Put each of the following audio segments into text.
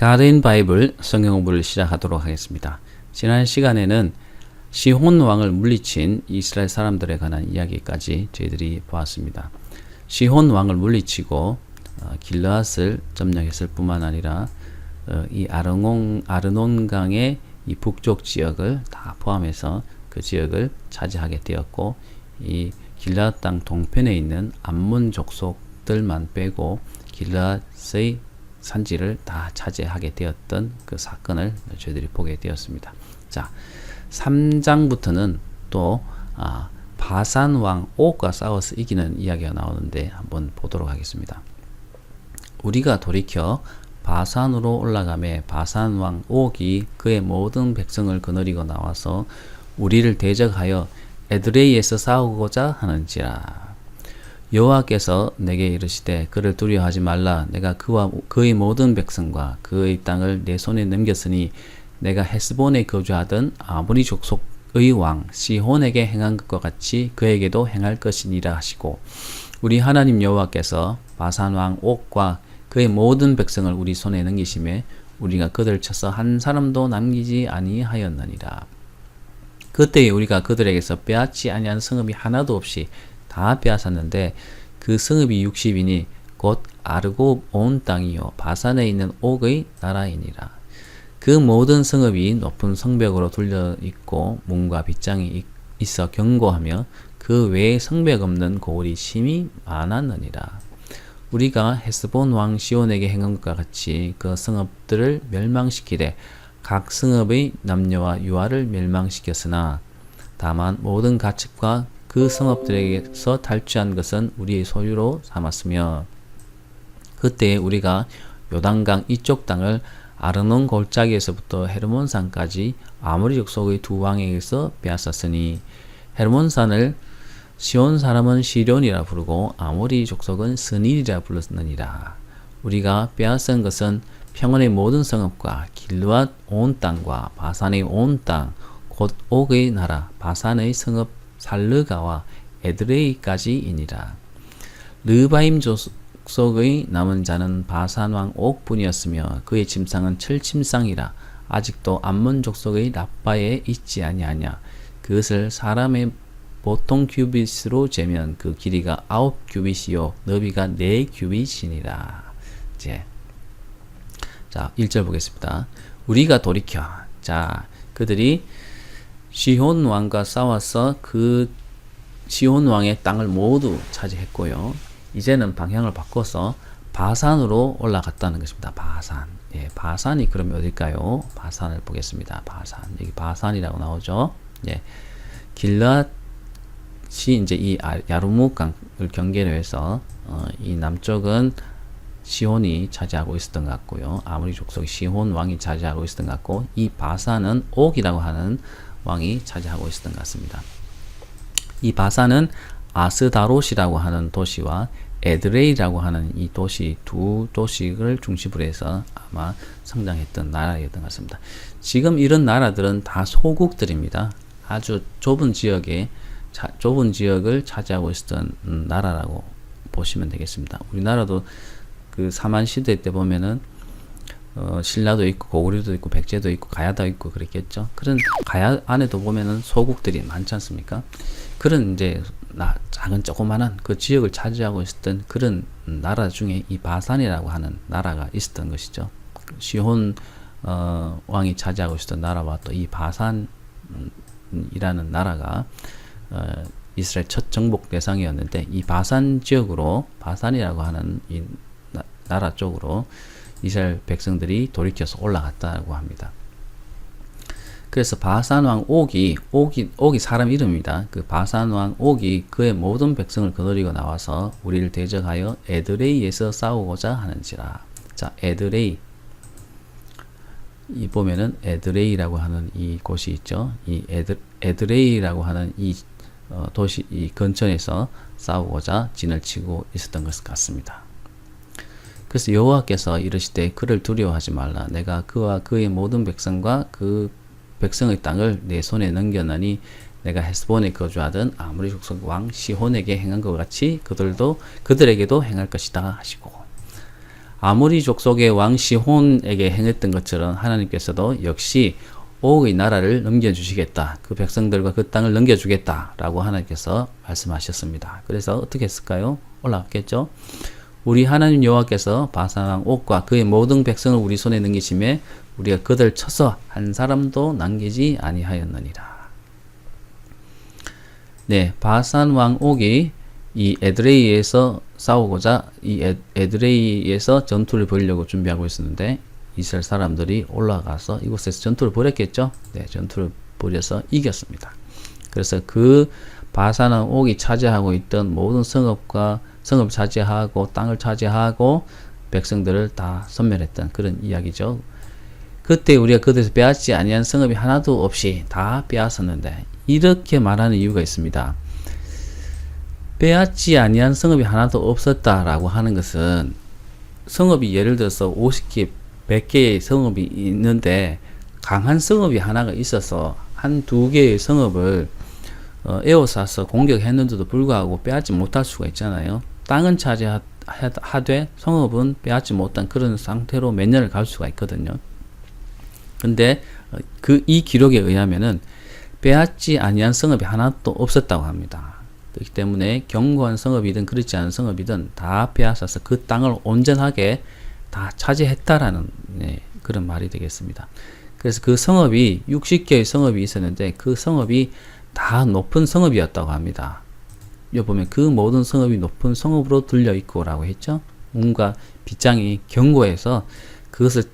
God in Bible 성경 공부를 시작하도록 하겠습니다. 지난 시간에는 시혼 왕을 물리친 이스라엘 사람들에 관한 이야기까지 저희들이 보았습니다. 시혼 왕을 물리치고 길르앗을 점령했을 뿐만 아니라 이 아르논강의 이 북쪽 지역을 다 포함해서 그 지역을 차지하게 되었고, 이 길르앗 땅 동편에 있는 암몬 족속들만 빼고 길르앗의 산지를 다 차지하게 되었던 그 사건을 저희들이 보게 되었습니다. 자, 3장부터는 또 바산 왕 옥과 싸워서 이기는 이야기가 나오는데 한번 보도록 하겠습니다. 우리가 돌이켜 바산으로 올라가매 바산 왕 옥이 그의 모든 백성을 거느리고 나와서 우리를 대적하여 에드레이에서 싸우고자 하는지라. 여호와께서 내게 이르시되 그를 두려워하지 말라. 내가 그와 그의 모든 백성과 그의 땅을 내 손에 넘겼으니 내가 헤스본에 거주하던 아모리 족속의 왕 시혼에게 행한 것과 같이 그에게도 행할 것이니라 하시고, 우리 하나님 여호와께서 바산 왕 옥과 그의 모든 백성을 우리 손에 넘기심에 우리가 그들 쳐서 한 사람도 남기지 아니하였느니라. 그때에 우리가 그들에게서 빼앗지 아니한 성읍이 하나도 없이 다 빼앗았는데 그 성읍이 60이니 곧 아르고 온 땅이요 바산에 있는 옥의 나라이니라. 그 모든 성읍이 높은 성벽으로 둘려 있고 문과 빗장이 있어 견고하며 그 외에 성벽 없는 고을이 심히 많았느니라. 우리가 헤스본 왕 시온에게 행한 것과 같이 그 성읍들을 멸망시키되 각 성읍의 남녀와 유아를 멸망시켰으나 다만 모든 가축과 그 성읍들에게서 탈취한 것은 우리의 소유로 삼았으며, 그때 우리가 요단강 이쪽 땅을 아르논 골짜기에서부터 헤르몬산까지 아모리 족속의 두 왕에게서 빼앗았으니, 헤르몬산을 시온 사람은 시련이라 부르고 아모리 족속은 스닐이라 불렀느니라. 우리가 빼앗은 것은 평원의 모든 성읍과 길르앗 온 땅과 바산의 온 땅 곧 옥의 나라 바산의 성읍 살르가와 에드레이까지이니라. 르바임 족속의 남은 자는 바산 왕 옥뿐이었으며 그의 침상은 철침상이라 아직도 암몬 족속의 라빠에 있지 아니하냐. 그것을 사람의 보통 규빗으로 재면 그 길이가 9규빗이요 너비가 4규빗이니라. 자, 1절 보겠습니다. 우리가 돌이켜. 자, 그들이 시혼 왕과 싸워서 그 시혼 왕의 땅을 모두 차지했고요. 이제는 방향을 바꿔서 바산으로 올라갔다는 것입니다. 바산. 예, 바산이 그러면 어딜까요? 바산을 보겠습니다. 바산. 여기 바산이라고 나오죠. 예. 길르앗이 이제 이 야르무강을 경계로 해서 이 남쪽은 시혼이 차지하고 있었던 것 같고요. 아모리 족속 시혼 왕이 차지하고 있었던 것 같고, 이 바산은 옥이라고 하는 왕이 차지하고 있었던 것 같습니다. 이 바산은 아스다롯이라고 하는 도시와 에드레이라고 하는 이 도시 두 도시를 중심으로 해서 아마 성장했던 나라였던 것 같습니다. 지금 이런 나라들은 다 소국들입니다. 아주 좁은 지역을 차지하고 있었던 나라라고 보시면 되겠습니다. 우리나라도 그 사만 시대 때 보면은 신라도 있고 고구려도 있고 백제도 있고 가야도 있고 그랬겠죠. 그런 가야 안에도 보면은 소국들이 많지 않습니까? 그런 이제 작은 조그만한 그 지역을 차지하고 있었던 그런 나라 중에 이 바산이라고 하는 나라가 있었던 것이죠. 시혼 왕이 차지하고 있었던 나라와 또 이 바산이라는 나라가 이스라엘 첫 정복 대상이었는데, 이 바산 지역으로 바산이라고 하는 이 나라 쪽으로 이스라엘 백성들이 돌이켜서 올라갔다고 합니다. 그래서 바산 왕 옥이 사람 이름입니다. 그 바산 왕 옥이 그의 모든 백성을 거느리고 나와서 우리를 대적하여 에드레이에서 싸우고자 하는지라. 자, 에드레이. 이 보면은 에드레이라고 하는 이 곳이 있죠. 이 에드레이라고 하는 이 도시 이 근처에서 싸우고자 진을 치고 있었던 것 같습니다. 그래서 여호와께서 이르시되 그를 두려워하지 말라. 내가 그와 그의 모든 백성과 그 백성의 땅을 내 손에 넘겼나니 내가 헤스본에 거주하던 아모리 족속 왕 시혼에게 행한 것 같이 그들에게도 행할 것이다 하시고, 아모리 족속의 왕 시혼에게 행했던 것처럼 하나님께서도 역시 옥의 나라를 넘겨주시겠다. 그 백성들과 그 땅을 넘겨주겠다라고 하나님께서 말씀하셨습니다. 그래서 어떻게 했을까요? 올라갔겠죠? 우리 하나님 여호와께서 바산왕 옥과 그의 모든 백성을 우리 손에 넘기심에 우리가 그들 쳐서 한 사람도 남기지 아니하였느니라. 네, 바산왕 옥이 이 에드레이에서 싸우고자 이 에드레이에서 전투를 벌이려고 준비하고 있었는데 이스라엘 사람들이 올라가서 이곳에서 전투를 벌였겠죠. 네, 전투를 벌여서 이겼습니다. 그래서 그 바산왕 옥이 차지하고 있던 모든 성읍을 차지하고 땅을 차지하고 백성들을 다 섬멸했던 그런 이야기죠. 그때 우리가 그들에서 빼앗지 아니한 성읍이 하나도 없이 다 빼앗았는데 이렇게 말하는 이유가 있습니다. 빼앗지 아니한 성읍이 하나도 없었다라고 하는 것은 성읍이 예를 들어서 50개, 100개의 성읍이 있는데 강한 성읍이 하나가 있어서 한 두 개의 성읍을 에워싸서 공격했는데도 불구하고 빼앗지 못할 수가 있잖아요. 땅은 차지하되 성읍은 빼앗지 못한 그런 상태로 몇 년을 갈 수가 있거든요. 근데 이 기록에 의하면은 빼앗지 아니한 성읍이 하나도 없었다고 합니다. 그렇기 때문에 견고한 성읍이든 그렇지 않은 성읍이든 다 빼앗아서 그 땅을 온전하게 다 차지했다라는 그런 말이 되겠습니다. 그래서 그 성읍이 60개의 성읍이 있었는데 그 성읍이 다 높은 성읍이었다고 합니다. 여기 보면 그 모든 성읍이 높은 성읍으로 들려 있고라고 했죠. 뭔가 빗장이 견고해서 그것을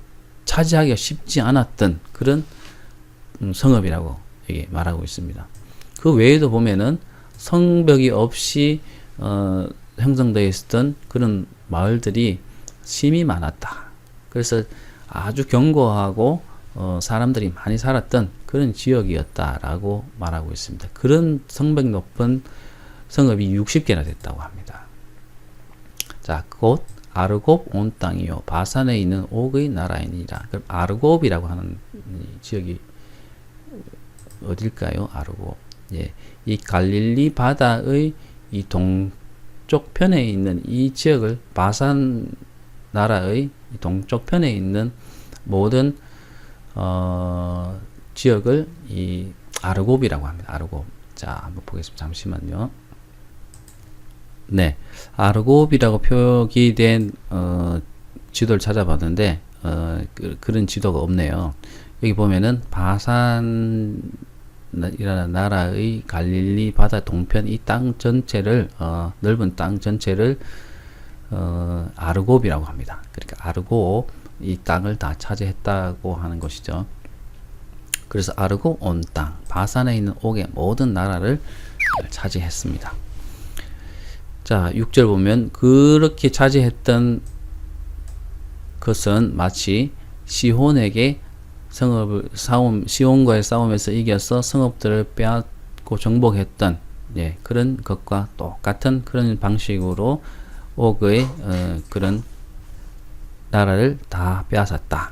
차지하기가 쉽지 않았던 그런 성읍이라고 여기 말하고 있습니다. 그 외에도 보면은 성벽이 없이 형성되어 있었던 그런 마을들이 심이 많았다. 그래서 아주 견고하고 사람들이 많이 살았던 그런 지역이었다라고 말하고 있습니다. 그런 성벽 높은 성읍이 60개나 됐다고 합니다. 자, 곧 아르곱 온 땅이요 바산에 있는 옥의 나라이니라. 그럼 아르곱이라고 하는 지역이 어딜까요? 아르곱. 예, 이 갈릴리 바다의 이 동쪽 편에 있는 이 지역을 바산 나라의 동쪽 편에 있는 모든 지역을 이 아르곱이라고 합니다. 아르곱. 자, 한번 보겠습니다. 잠시만요. 네, 아르곱이라고 표기된 지도를 찾아봤는데 그런 지도가 없네요. 여기 보면은 바산이라는 나라의 갈릴리 바다 동편 이 땅 전체를 넓은 땅 전체를 아르곱이라고 합니다. 그러니까 아르곱 이 땅을 다 차지했다고 하는 것이죠. 그래서 아르곱 온 땅 바산에 있는 옥의 모든 나라를 차지했습니다. 자, 6절 보면 그렇게 차지했던 것은 마치 시혼에게 시혼과의 싸움에서 이겨서 성읍들을 빼앗고 정복했던 그런 것과 똑같은 그런 방식으로 옥의 그런 나라를 다 빼앗았다.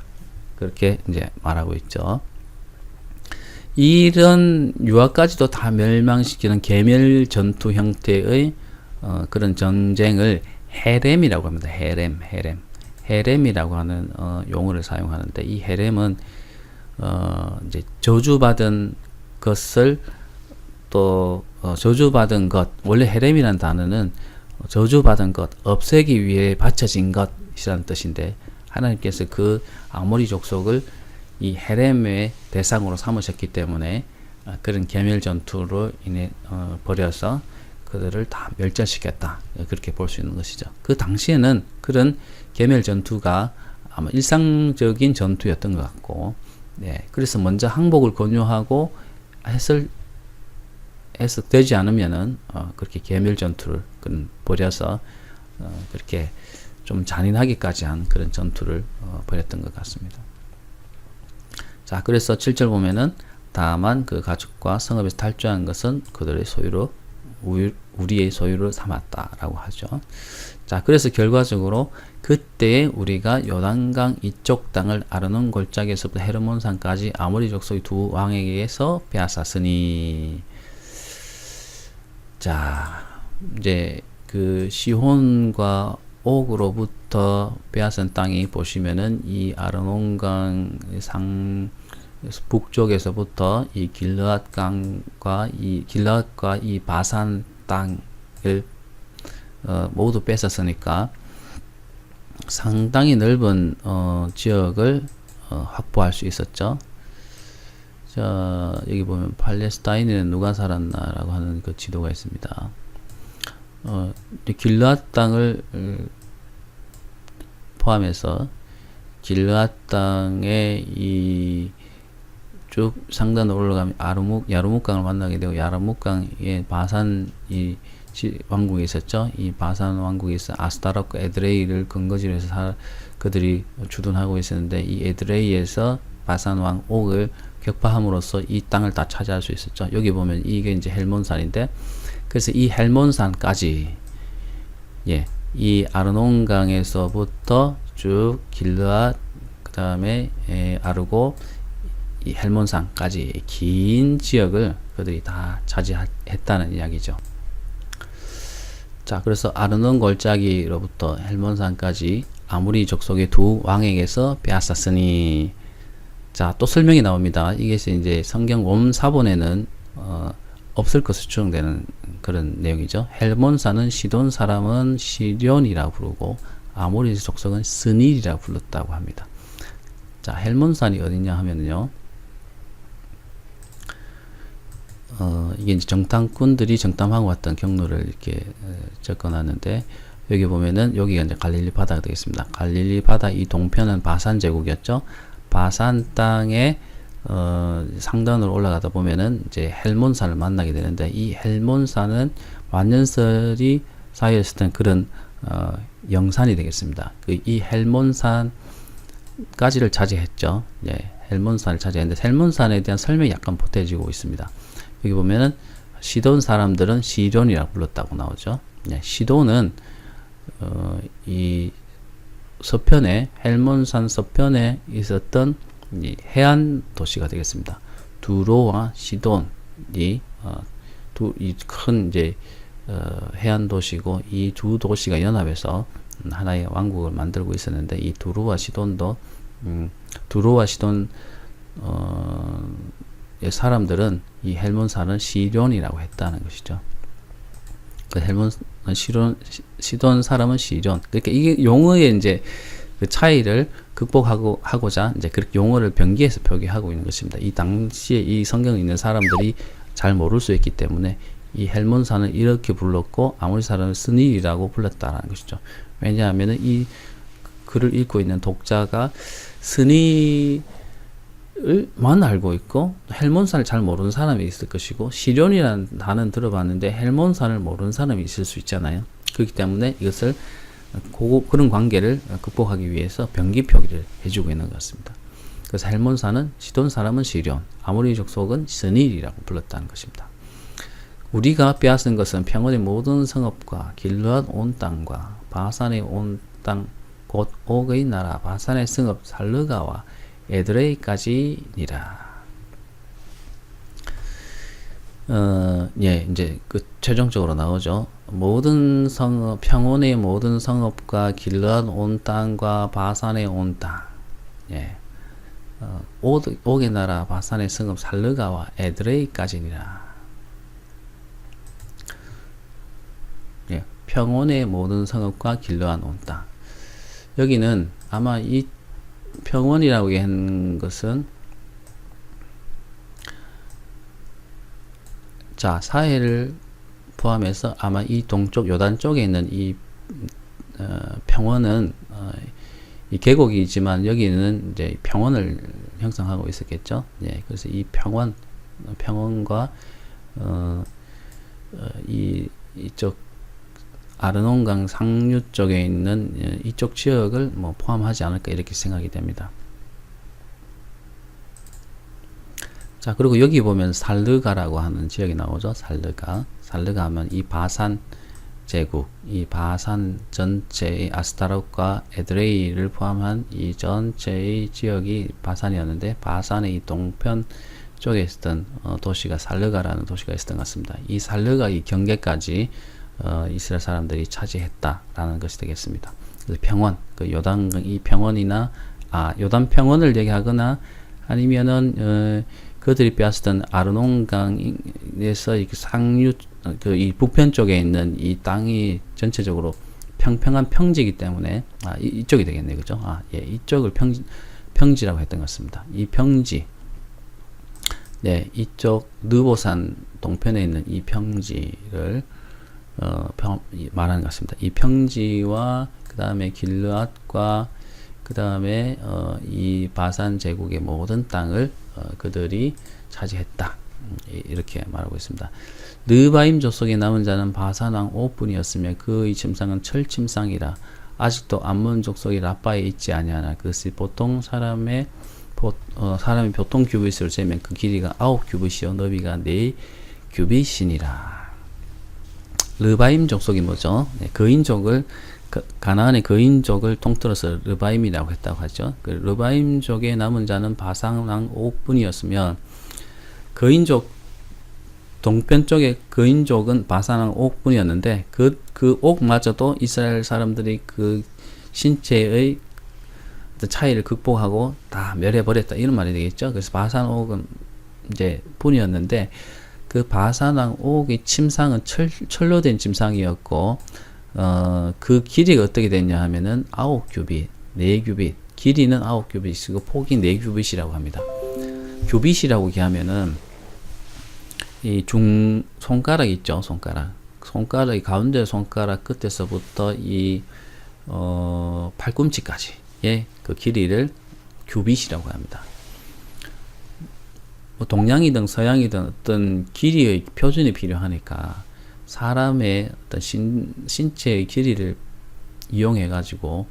그렇게 이제 말하고 있죠. 이런 유아까지도 다 멸망시키는 계멸 전투 형태의 그런 전쟁을 헤렘이라고 합니다. 헤렘이라고 하는 용어를 사용하는데 이 헤렘은 이제 저주받은 것을 또 저주받은 것, 원래 헤렘이라는 단어는 저주받은 것, 없애기 위해 바쳐진 것이라는 뜻인데 하나님께서 그 아모리 족속을 이 헤렘의 대상으로 삼으셨기 때문에 그런 계멸 전투로 인해 벌여서 그들을 다 멸절시켰다. 그렇게 볼 수 있는 것이죠. 그 당시에는 그런 계멸 전투가 아마 일상적인 전투였던 것 같고, 그래서 먼저 항복을 권유하고 해서 되지 않으면은 그렇게 계멸 전투를 벌여서 그렇게 좀 잔인하기까지 한 그런 전투를 벌였던 것 같습니다. 자, 그래서 7절 보면은 다만 그 가축과 성읍에서 탈주한 것은 그들의 소유로 우리의 소유를 삼았다라고 하죠. 자, 그래서 결과적으로 그때 우리가 요단강 이쪽 땅을 아르논 골짜기에서부터 헤르몬산까지 아모리 족속의 두 왕에게서 빼앗았으니, 자, 이제 그 시혼과 옥으로부터 빼앗은 땅이 보시면은 이 아르논강 상 북쪽에서부터 이 길르앗강과 이 바산 땅을 모두 뺏었으니까 상당히 넓은 지역을 확보할 수 있었죠. 자, 여기 보면 팔레스타인에는 누가 살았나라고 하는 그 지도가 있습니다. 길르앗 땅을 포함해서 길르앗 땅에 이 쭉 상단으로 올라가면 야르묵강을 만나게 되고, 야르묵강에 바산 왕국이 있었죠. 이 바산 왕국에서 아스타락과 에드레이를 근거지로 해서 그들이 주둔하고 있었는데, 이 에드레이에서 바산 왕 옥을 격파함으로써 이 땅을 다 차지할 수 있었죠. 여기 보면 이게 이제 헬몬산인데, 그래서 이 헬몬산까지, 이 아르논강에서부터 쭉 길르앗, 그 다음에 아르고, 이 헬몬산까지 긴 지역을 그들이 다 차지했다는 이야기죠. 자, 그래서 아르논 골짜기로부터 헬몬산까지 아모리 족속의 두 왕에게서 빼앗았으니, 자, 또 설명이 나옵니다. 이게 이제 성경 원사본에는 없을 것으로 추정되는 그런 내용이죠. 헬몬산은 시돈 사람은 시련이라고 부르고, 아모리 족속은 스닐이라고 불렀다고 합니다. 자, 헬몬산이 어디냐 하면요, 이게 이제 정탐꾼들이 정탐하고 왔던 경로를 이렇게 접근하는데, 여기 보면은 여기가 이제 갈릴리 바다가 되겠습니다. 갈릴리 바다 이 동편은 바산 제국이었죠. 바산 땅에 상단으로 올라가다 보면은 이제 헬몬산을 만나게 되는데, 이 헬몬산은 완전설이 쌓여있었던 그런 영산이 되겠습니다. 이 헬몬산까지를 차지했죠. 헬몬산을 차지했는데, 헬몬산에 대한 설명이 약간 보태지고 있습니다. 여기 보면은 시돈 사람들은 시돈이라고 불렀다고 나오죠. 시돈은 이 서편에, 헬몬산 서편에 있었던 이 해안 도시가 되겠습니다. 두로와 시돈이 이 큰 이제 해안 도시고, 이 두 도시가 연합해서 하나의 왕국을 만들고 있었는데, 이 두로와 시돈도 두로와 시돈 사람들은 이 헬몬산을 시련이라고 했다는 것이죠. 그 시돈 사람은 시련. 그러니까 이게 용어의 이제 그 차이를 극복하고자 이제 그렇게 용어를 변기해서 표기하고 있는 것입니다. 이 당시에 이 성경에 있는 사람들이 잘 모를 수 있기 때문에 이 헬몬산을 이렇게 불렀고, 아모리 사람을 스닐이라고 불렀다는 것이죠. 왜냐하면은 이 글을 읽고 있는 독자가 스닐만 알고 있고, 헬몬산을 잘 모르는 사람이 있을 것이고, 시련이라는 단어는 들어봤는데 헬몬산을 모르는 사람이 있을 수 있잖아요. 그렇기 때문에 이것을 그런 관계를 극복하기 위해서 변기 표기를 해주고 있는 것 같습니다. 그래서 헬몬산은 시돈 사람은 시련, 아모리 족속은 스닐이라고 불렀다는 것입니다. 우리가 빼앗은 것은 평원의 모든 성읍과 길르앗 온 땅과 바산의 온 땅, 곧 옥의 나라 바산의 성읍 살르가와 에드레이까지니라. 이제 그 최종적으로 나오죠. 모든 성읍, 평온의 모든 성읍과 길르앗 온 땅과 바산의 온 땅, 옥의 나라 바산의 성읍 살르가와 에드레이까지니라. 평온의 모든 성읍과 길르앗 온 땅. 여기는 아마 이 평원이라고 한 것은, 자, 사해를 포함해서 아마 이 동쪽 요단 쪽에 있는 이 평원은 이 계곡이지만 여기는 이제 평원을 형성하고 있었겠죠. 그래서 이 평원과 이쪽 아르논강 상류 쪽에 있는 이쪽 지역을 뭐 포함하지 않을까 이렇게 생각이 됩니다. 자, 그리고 여기 보면 살르가라고 하는 지역이 나오죠. 살르가 하면 이 바산 제국, 이 바산 전체의 아스타롯과 에드레이를 포함한 이 전체의 지역이 바산이었는데, 바산의 이 동편 쪽에 있었던 도시가 살르가라는 도시가 있었던 것 같습니다. 이 살르가 이 경계까지 이스라엘 사람들이 차지했다라는 것이 되겠습니다. 그래서 평원, 그 요단 이 평원이나 요단 평원을 얘기하거나 아니면은 그들이 빼앗았던 아르논강에서 이 상류 이 북편 쪽에 있는 이 땅이 전체적으로 평평한 평지이기 때문에 이쪽이 되겠네요, 그죠? 이쪽을 평지라고 했던 것 같습니다. 이 평지, 네, 이쪽 느보산 동편에 있는 이 평지를 말하는 것 같습니다. 이 평지와 그 다음에 길르앗과 그 다음에 이 바산 제국의 모든 땅을 그들이 차지했다. 이렇게 말하고 있습니다. 느바임 족속에 남은 자는 바산 왕 옥뿐이었으며 그의 침상은 철 침상이라. 아직도 암몬 족속이 라빠에 있지 아니하나 그것이 보통 사람이 보통 규빗으로 재면 그 길이가 9규빗이요 너비가 4규빗이니라. 르바임 족속이 뭐죠? 네, 거인족을 가나안의 거인족을 통틀어서 르바임이라고 했다고 하죠. 그 르바임족에 남은 자는 바산 왕 옥뿐이었으면 거인족 동편 쪽에 거인족은 바산 왕 옥뿐이었는데 그 옥마저도 이스라엘 사람들이 그 신체의 차이를 극복하고 다 멸해버렸다 이런 말이 되겠죠. 그래서 바산 옥은 이제 뿐이었는데 그 바산 왕 옥의 침상은 철로 된 침상이었고 그 길이가 어떻게 됐냐 하면은 9규빗, 4규빗, 길이는 9규빗이고 폭이 4규빗이라고 합니다. 규빗이라고 얘기하면은 이 손가락 있죠, 손가락이 가운데 손가락 끝에서부터 이 팔꿈치까지의 그 길이를 규빗이라고 합니다. 뭐 동양이든 서양이든 어떤 길이의 표준이 필요하니까 사람의 어떤 신체의 길이를 이용해 가지고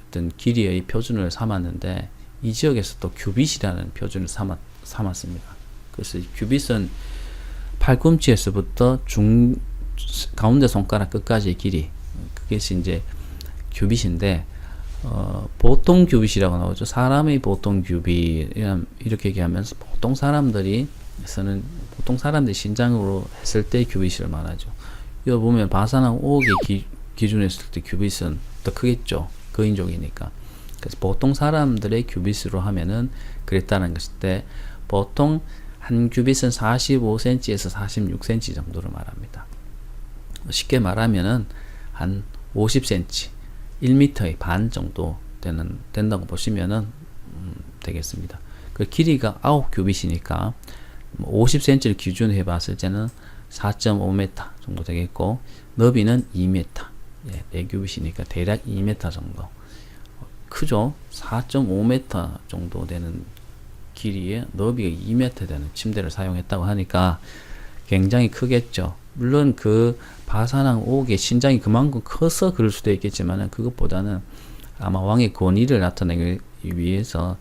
어떤 길이의 표준을 삼았는데 이 지역에서 또 규빗이라는 표준을 삼았습니다. 그래서 규빗은 팔꿈치에서부터 가운데 손가락 끝까지의 길이, 그것이 이제 규빗인데 보통 규빗이라고 나오죠. 사람의 보통 규빗 이렇게 얘기하면서 보통 사람들이 신장으로 했을 때 규빗을 말하죠. 이거 보면 바산왕 옥의 기준으로 했을 때 규빗은 더 크겠죠. 거인족이니까. 그래서 보통 사람들의 규빗으로 하면은 그랬다는 것일 때 보통 한 규빗은 45cm에서 46cm 정도를 말합니다. 쉽게 말하면은 한 50cm, 1m의 반 정도 된다고 보시면은 되겠습니다. 그 길이가 9규빗이니까 50cm를 기준으로 해봤을 때는 4.5m 정도 되겠고 너비는 2m, 4규빗이니까 대략 2m 정도. 크죠? 4.5m 정도 되는 길이에 너비가 2m 되는 침대를 사용했다고 하니까 굉장히 크겠죠. 물론 그 바산왕 옥의 신장이 그만큼 커서 그럴 수도 있겠지만 그것보다는 아마 왕의 권위를 나타내기 위해서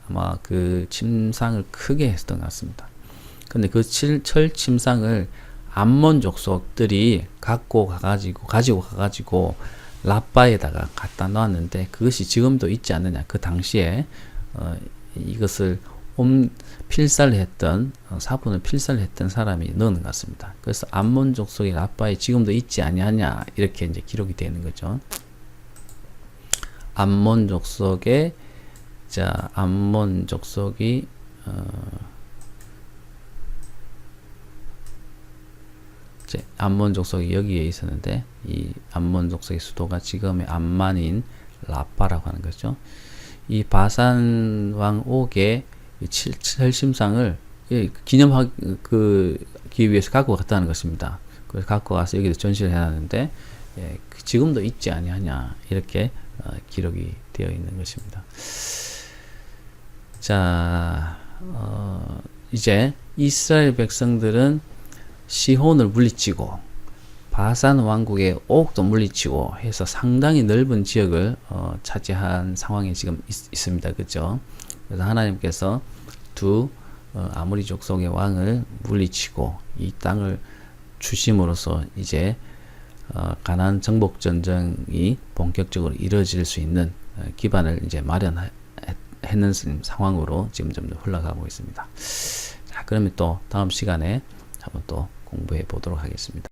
아마 그 침상을 크게 했던 것 같습니다. 근데 그 철 침상을 암몬 족속들이 가지고 가가지고 라빠에다가 갖다 놨는데 그것이 지금도 있지 않느냐. 그 당시에 이것을 필사를 했던 사본을 필사를 했던 사람이 넣은 것 같습니다. 그래서 암몬 족속의 라빠에 지금도 있지 아니하냐 이렇게 이제 기록이 되는 거죠. 암몬 족속의 암몬 족속이 암몬 족속이 여기에 있었는데 이 암몬 족속의 수도가 지금의 암만인 라빠라고 하는 거죠. 이 바산 왕 옥의 철심상을 기념하기 위해서 갖고 갔다는 것입니다. 그래서 갖고 가서 여기서 전시를 해놨는데 지금도 있지 아니하냐 이렇게 기록이 되어 있는 것입니다. 자, 이제 이스라엘 백성들은 시혼을 물리치고 바산 왕국의 옥도 물리치고 해서 상당히 넓은 지역을 차지한 상황이 지금 있습니다. 그죠? 그래서 하나님께서 두 아모리 족속의 왕을 물리치고 이 땅을 주심으로써 이제 가나안 정복 전쟁이 본격적으로 이루어질 수 있는 기반을 이제 마련했는 상황으로 지금 점점 흘러가고 있습니다. 자, 그러면 또 다음 시간에 한번 또 공부해 보도록 하겠습니다.